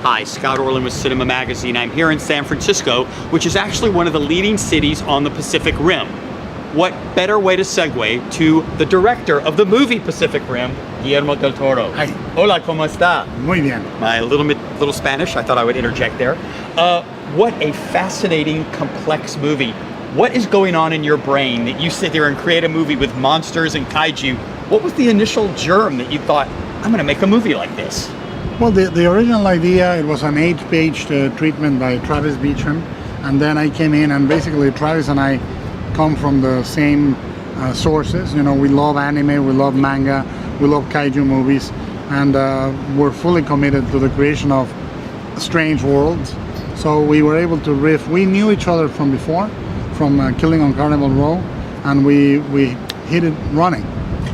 Hi, Scott Orland with CINEMA-Magazin. I'm here in San Francisco, which is actually one of the leading cities on the Pacific Rim. What better way to segue to the director of the movie Pacific Rim, Guillermo del Toro. Hi. Hola, ¿cómo está? Muy bien. My little Spanish, I thought I would interject there. What a fascinating, complex movie. What is going on in your brain that you sit there and create a movie with monsters and kaiju? What was the initial germ that you thought, I'm gonna make a movie like this? Well, the original idea, it was an 8-page treatment by Travis Beacham, and then I came in, and basically Travis and I come from the same sources. You know, we love anime, we love manga, we love kaiju movies, and we're fully committed to the creation of strange worlds. So we were able to riff. We knew each other from before, from Killing on Carnival Row, and we hit it running.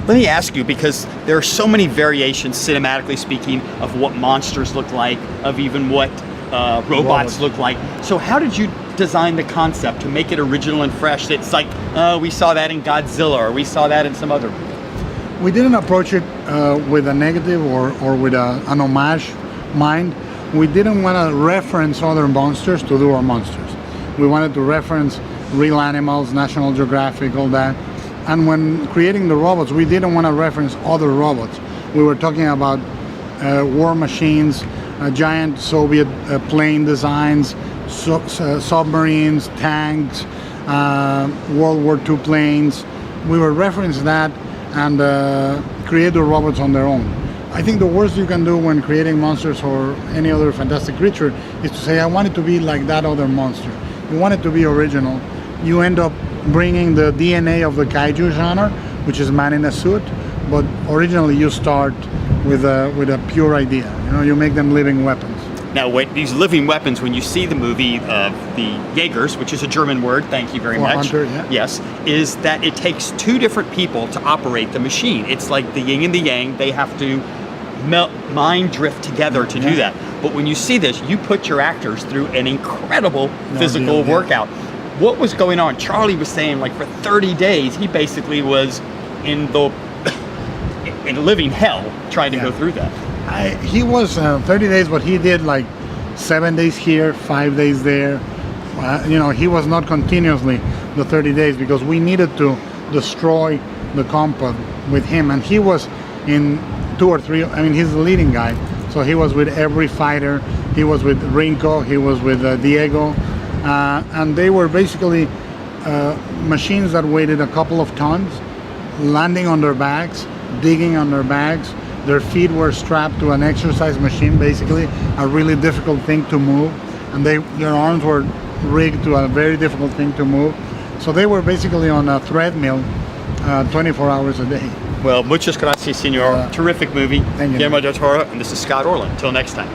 Let me ask you, because there are so many variations, cinematically speaking, of what monsters look like, of even what robots look like. So how did you design the concept to make it original and fresh? It's like, we saw that in Godzilla, or we saw that in some other. We didn't approach it with a negative or with an homage mind. We didn't want to reference other monsters to do our monsters. We wanted to reference real animals, National Geographic, all that. And when creating the robots, we didn't want to reference other robots. We were talking about war machines, giant Soviet plane designs, submarines, tanks, World War II planes. We were referencing that and create the robots on their own. I think the worst you can do when creating monsters or any other fantastic creature is to say, I want it to be like that other monster. You want it to be original. You end up bringing the DNA of the kaiju genre, which is man in a suit, but originally you start with a pure idea. You know, you make them living weapons. Now, these living weapons, when you see the movie, the Jaegers, which is a German word, thank you very much. Hunter, yeah. Yes, is that it takes two different people to operate the machine. It's like the yin and the yang. They have to mind drift together to do that. But when you see this, you put your actors through an incredible physical workout. What was going on? Charlie was saying, like, for 30 days, he basically was in living hell trying to go through that. He was 30 days, but he did like 7 days here, 5 days there. You know, he was not continuously the 30 days because we needed to destroy the compound with him. And he was in 2 or 3, I mean, he's the leading guy. So he was with every fighter. He was with Rinko, he was with Diego. And they were basically machines that weighed a couple of tons, landing on their backs, digging on their backs. Their feet were strapped to an exercise machine, basically a really difficult thing to move, and their arms were rigged to a very difficult thing to move. So they were basically on a treadmill 24 hours a day. Well, muchas gracias, senor. Terrific movie. Thank you. Guillermo del Toro, and this is Scott Orland. Until next time.